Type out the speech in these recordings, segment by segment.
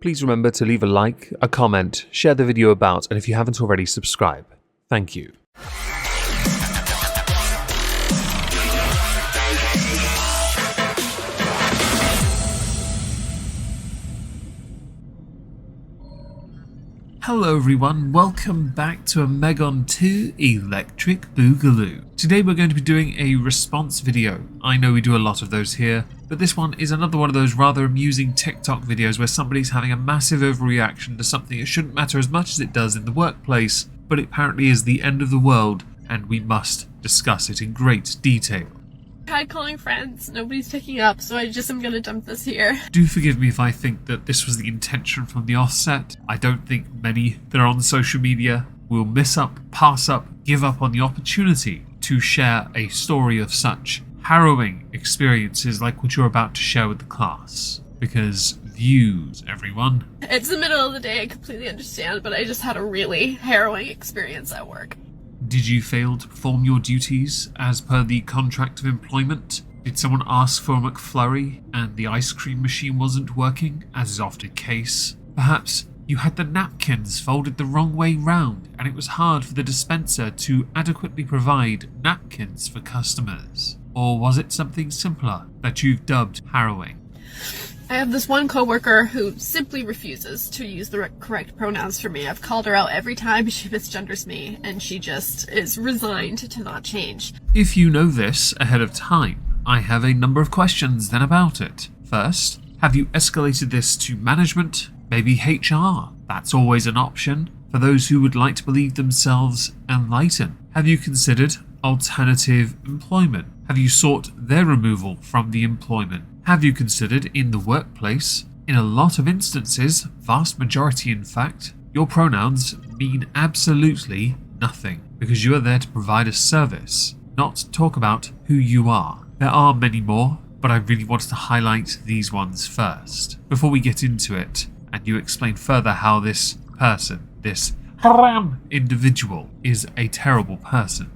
please remember to leave a like, a comment, share the video about, and if you haven't already, subscribe. Thank you. Hello everyone, welcome back to a Megon 2 Electric Boogaloo. Today we're going to be doing a response video. I know we do a lot of those here, but this one is another one of those rather amusing TikTok videos where somebody's having a massive overreaction to something that shouldn't matter as much as it does in the workplace, but it apparently is the end of the world and we must discuss it in great detail. Tried calling friends, nobody's picking up, so I just am gonna dump this here. Do forgive me if I think that this was the intention from the offset. I don't think many that are on social media will miss up, pass up, give up on the opportunity to share a story of such harrowing experiences like what you're about to share with the class. Because views, everyone. It's the middle of the day, I completely understand, but I just had a really harrowing experience at work. Did you fail to perform your duties as per the contract of employment? Did someone ask for a McFlurry and the ice cream machine wasn't working, as is often the case? Perhaps you had the napkins folded the wrong way round and it was hard for the dispenser to adequately provide napkins for customers. Or was it something simpler that you've dubbed harrowing? I have this one coworker who simply refuses to use the correct pronouns for me. I've called her out every time she misgenders me, and she just is resigned to not change. If you know this ahead of time, I have a number of questions then about it. First, have you escalated this to management? Maybe HR? That's always an option for those who would like to believe themselves enlightened. Have you considered alternative employment? Have you sought their removal from the employment? Have you considered in the workplace? In a lot of instances, vast majority in fact, your pronouns mean absolutely nothing because you are there to provide a service, not talk about who you are. There are many more, but I really wanted to highlight these ones first before we get into it and you explain further how this person, this haram individual, is a terrible person.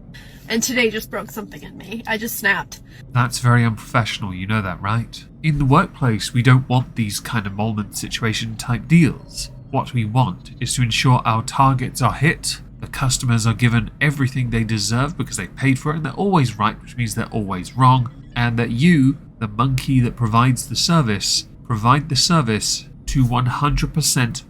And today just broke something in me. I just snapped. That's very unprofessional, you know that, right? In the workplace, we don't want these kind of moment situation type deals. What we want is to ensure our targets are hit, the customers are given everything they deserve because they paid for it and they're always right, which means they're always wrong, and that you, the monkey that provides the service, provide the service to 100%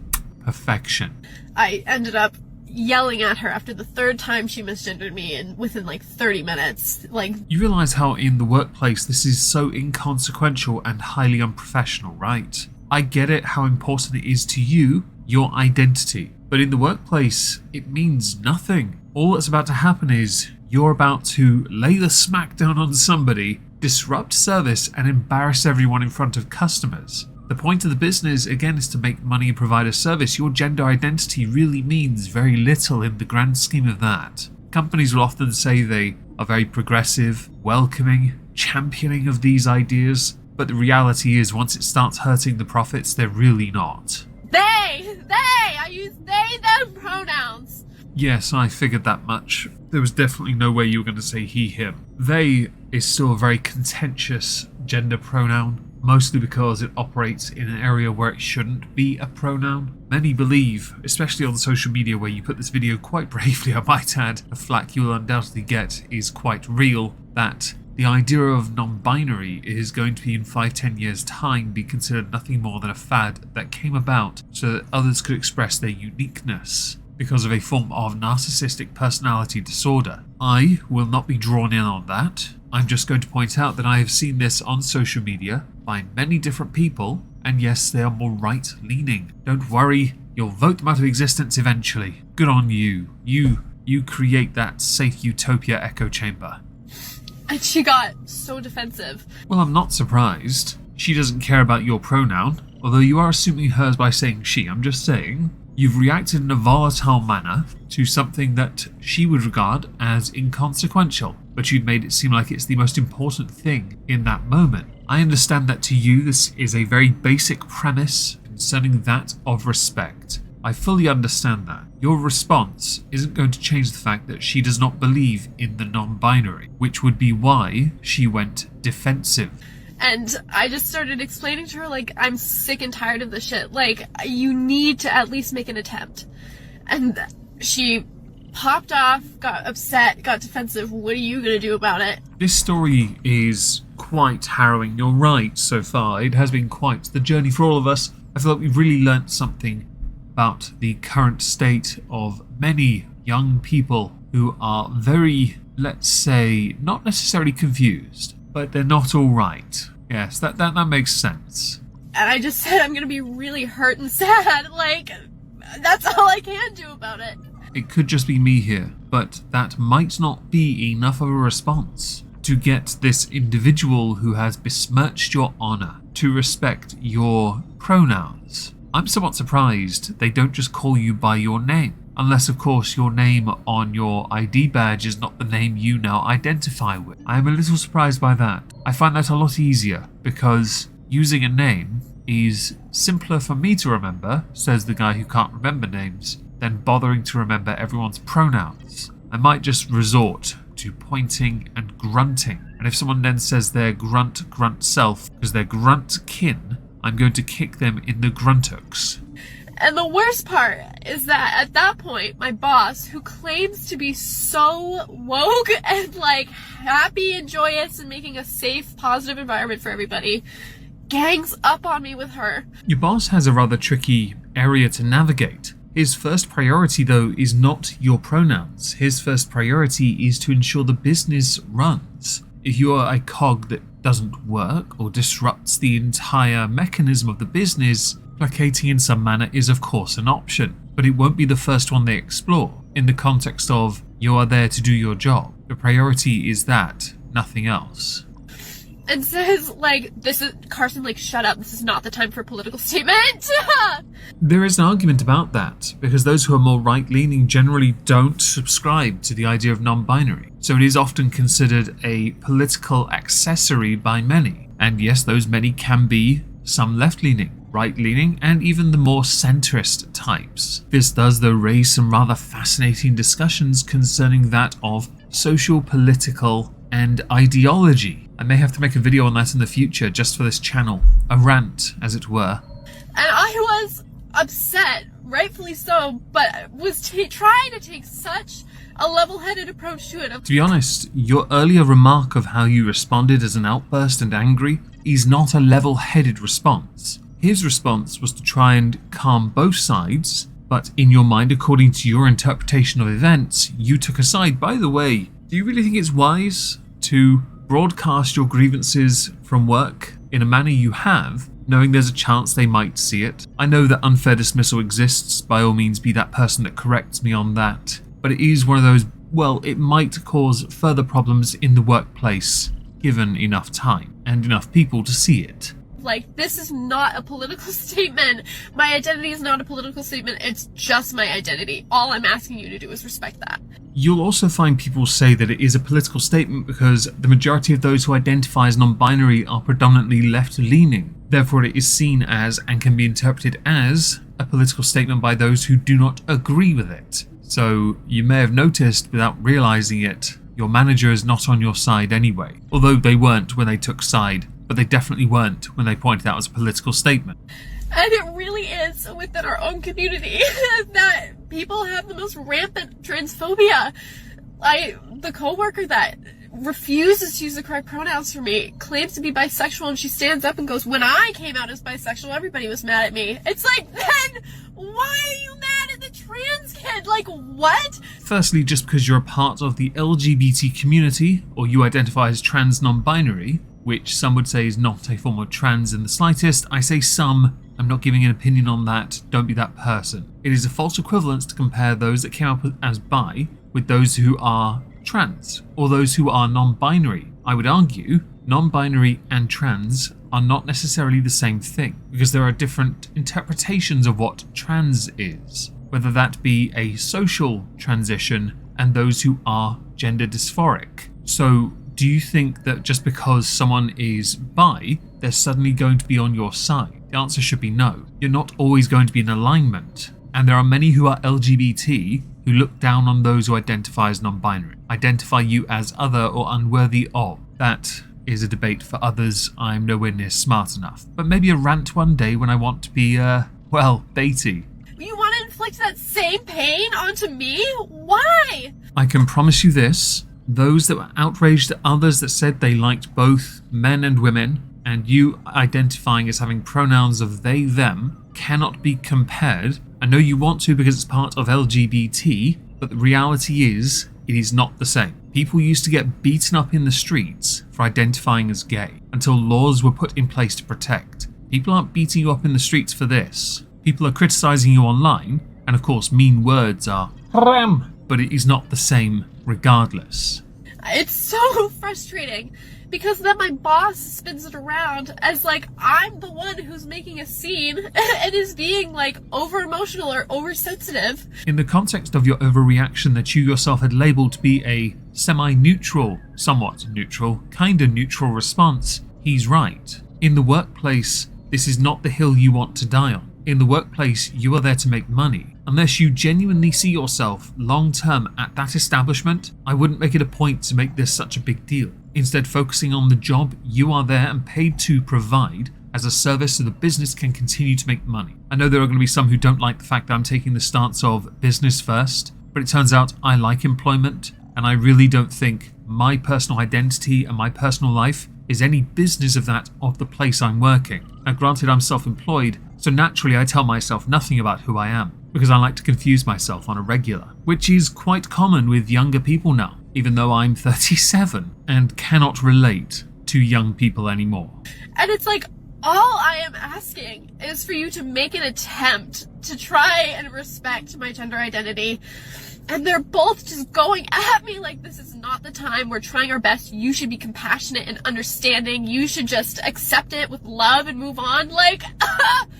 perfection. I ended up yelling at her after the third time she misgendered me and within like 30 minutes. You realize how in the workplace this is so inconsequential and highly unprofessional, right? I get it how important it is to you, your identity, but in the workplace it means nothing. All that's about to happen is you're about to lay the smackdown on somebody, disrupt service and embarrass everyone in front of customers. The point of the business, again, is to make money and provide a service. Your gender identity really means very little in the grand scheme of that. Companies will often say they are very progressive, welcoming, championing of these ideas, but the reality is once it starts hurting the profits, they're really not. I use they, them pronouns. Yes, I figured that much. There was definitely no way you were going to say he, him. They is still a very contentious gender pronoun. Mostly because it operates in an area where it shouldn't be a pronoun. Many believe, especially on social media where you put this video quite bravely, I might add, the flack you will undoubtedly get is quite real, that the idea of non-binary is going to be in 5-10 years time be considered nothing more than a fad that came about so that others could express their uniqueness because of a form of narcissistic personality disorder. I will not be drawn in on that. I'm just going to point out that I have seen this on social media by many different people, and yes, they are more right-leaning. Don't worry, you'll vote them out of existence eventually. Good on you. You create that safe utopia echo chamber. And she got so defensive. Well, I'm not surprised. She doesn't care about your pronoun, although you are assuming hers by saying she. I'm just saying, you've reacted in a volatile manner to something that she would regard as inconsequential, but you'd made it seem like it's the most important thing in that moment. I understand that to you this is a very basic premise concerning that of respect. I fully understand that. Your response isn't going to change the fact that she does not believe in the non-binary, which would be why she went defensive. And I just started explaining to her, like, I'm sick and tired of this shit. Like, you need to at least make an attempt. And she popped off, got upset, got defensive. What are you going to do about it? This story is quite harrowing. You're right so far. It has been quite the journey for all of us. I feel like we've really learnt something about the current state of many young people who are very, let's say, not necessarily confused, but they're not all right. Yes, that makes sense. And I just said I'm going to be really hurt and sad. Like, that's all I can do about it. It could just be me here, but that might not be enough of a response to get this individual who has besmirched your honor to respect your pronouns. I'm somewhat surprised they don't just call you by your name. Unless, of course, your name on your ID badge is not the name you now identify with. I am a little surprised by that. I find that a lot easier, because using a name is simpler for me to remember, says the guy who can't remember names, than bothering to remember everyone's pronouns. I might just resort to pointing and grunting. And if someone then says their grunt self, because they're grunt kin, I'm going to kick them in the gruntocks. And the worst part is that at that point, my boss, who claims to be so woke and like happy and joyous and making a safe, positive environment for everybody, gangs up on me with her. Your boss has a rather tricky area to navigate. His first priority, though, is not your pronouns. His first priority is to ensure the business runs. If you are a cog that doesn't work or disrupts the entire mechanism of the business, placating in some manner is of course an option, but it won't be the first one they explore. In the context of, you are there to do your job. The priority is that, nothing else. And says, like, this is, Carson, like, shut up, this is not the time for a political statement. There is an argument about that, because those who are more right-leaning generally don't subscribe to the idea of non-binary. So it is often considered a political accessory by many. And yes, those many can be some left-leaning, right-leaning, and even the more centrist types. This does, though, raise some rather fascinating discussions concerning that of social, political, and ideology. I may have to make a video on that in the future just for this channel. A rant, as it were. And I was upset, rightfully so, but was trying to take such a level-headed approach to it. To be honest, your earlier remark of how you responded as an outburst and angry is not a level-headed response. His response was to try and calm both sides, but in your mind, according to your interpretation of events, you took a side. By the way, do you really think it's wise to broadcast your grievances from work in a manner you have, knowing there's a chance they might see it? I know that unfair dismissal exists, by all means be that person that corrects me on that, but it is one of those, well, it might cause further problems in the workplace, given enough time and enough people to see it. Like, this is not a political statement. My identity is not a political statement. It's just my identity. All I'm asking you to do is respect that. You'll also find people say that it is a political statement because the majority of those who identify as non-binary are predominantly left-leaning. Therefore, it is seen as, and can be interpreted as, a political statement by those who do not agree with it. So, you may have noticed, without realizing it, your manager is not on your side anyway. Although they weren't when they took side, but they definitely weren't when they pointed out as a political statement. And it really is within our own community that people have the most rampant transphobia. The coworker that refuses to use the correct pronouns for me claims to be bisexual, and she stands up and goes, when I came out as bisexual, everybody was mad at me. It's like, then why are you mad at the trans kid? Like, what? Firstly, just because you're a part of the LGBT community, or you identify as trans non-binary, which some would say is not a form of trans in the slightest. I say some, I'm not giving an opinion on that, don't be that person. It is a false equivalence to compare those that came up as bi with those who are trans, or those who are non-binary. I would argue non-binary and trans are not necessarily the same thing, because there are different interpretations of what trans is, whether that be a social transition and those who are gender dysphoric. So, do you think that just because someone is bi, they're suddenly going to be on your side? The answer should be no. You're not always going to be in alignment. And there are many who are LGBT who look down on those who identify as non-binary, identify you as other or unworthy of. That is a debate for others. I'm nowhere near smart enough. But maybe a rant one day when I want to be, baity. You want to inflict that same pain onto me? Why? I can promise you this. Those that were outraged at others that said they liked both men and women, and you identifying as having pronouns of they, them, cannot be compared. I know you want to because it's part of LGBT, but the reality is, it is not the same. People used to get beaten up in the streets for identifying as gay, until laws were put in place to protect. People aren't beating you up in the streets for this. People are criticising you online, and of course mean words are haram, but it is not the same regardless. It's so frustrating because then my boss spins it around as like I'm the one who's making a scene and is being like over emotional or oversensitive. In the context of your overreaction that you yourself had labelled to be a semi-neutral, somewhat neutral, kinda neutral response, he's right. In the workplace, this is not the hill you want to die on. In the workplace, you are there to make money. Unless you genuinely see yourself long-term at that establishment, I wouldn't make it a point to make this such a big deal. Instead, focusing on the job you are there and paid to provide as a service so the business can continue to make money. I know there are going to be some who don't like the fact that I'm taking the stance of business first, but it turns out I like employment, and I really don't think my personal identity and my personal life is any business of that of the place I'm working. Now granted, I'm self-employed, so naturally I tell myself nothing about who I am, because I like to confuse myself on a regular, which is quite common with younger people now, even though I'm 37 and cannot relate to young people anymore. And it's like, all I am asking is for you to make an attempt to try and respect my gender identity. And they're both just going at me like this is not the time. We're trying our best. You should be compassionate and understanding. You should just accept it with love and move on. Like,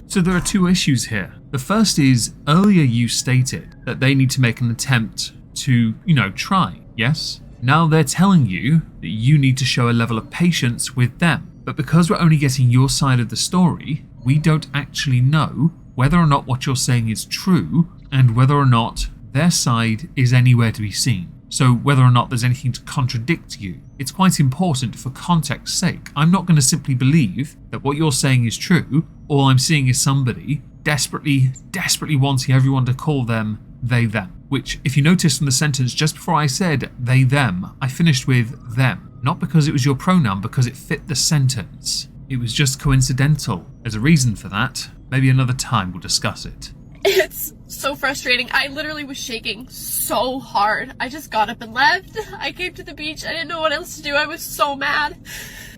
So there are two issues here. The first is, earlier you stated that they need to make an attempt to, try, yes? Now they're telling you that you need to show a level of patience with them. But because we're only getting your side of the story, we don't actually know whether or not what you're saying is true and whether or not their side is anywhere to be seen. So whether or not there's anything to contradict you, it's quite important for context's sake. I'm not going to simply believe that what you're saying is true. All I'm seeing is somebody desperately wanting everyone to call them they, them. Which, if you notice from the sentence just before I said they, them, I finished with them. Not because it was your pronoun, because it fit the sentence. It was just coincidental. There's a reason for that. Maybe another time we'll discuss it. it's so frustrating. I literally was shaking so hard. I just got up and left. I came to the beach. I didn't know what else to do. I was so mad.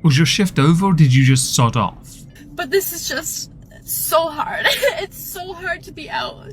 Was your shift over or did you just sod off? But this is just so hard. It's so hard to be out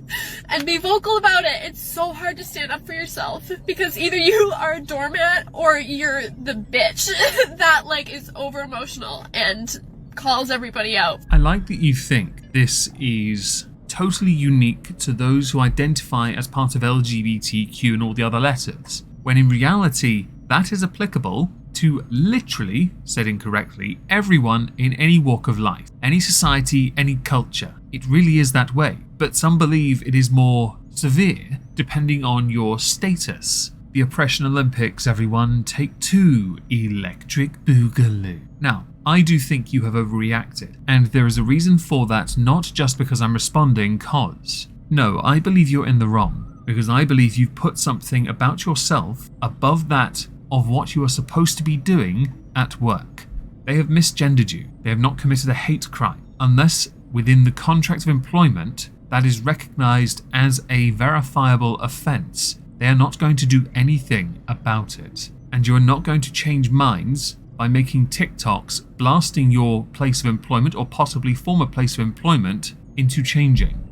and be vocal about it. It's so hard to stand up for yourself because either you are a doormat or you're the bitch that is over emotional and calls everybody out. I like that you think this is totally unique to those who identify as part of LGBTQ and all the other letters, when in reality that is applicable to literally, said incorrectly, everyone in any walk of life, any society, any culture. It really is that way. But some believe it is more severe depending on your status. The Oppression Olympics, everyone, take 2, Electric Boogaloo. Now, I do think you have overreacted, and there is a reason for that, not just because I'm responding cause. No, I believe you're in the wrong, because I believe you've put something about yourself above that of what you are supposed to be doing at work. They have misgendered you. They have not committed a hate crime, unless within the contract of employment that is recognised as a verifiable offence. They are not going to do anything about it. And you are not going to change minds by making TikToks blasting your place of employment or possibly former place of employment into changing.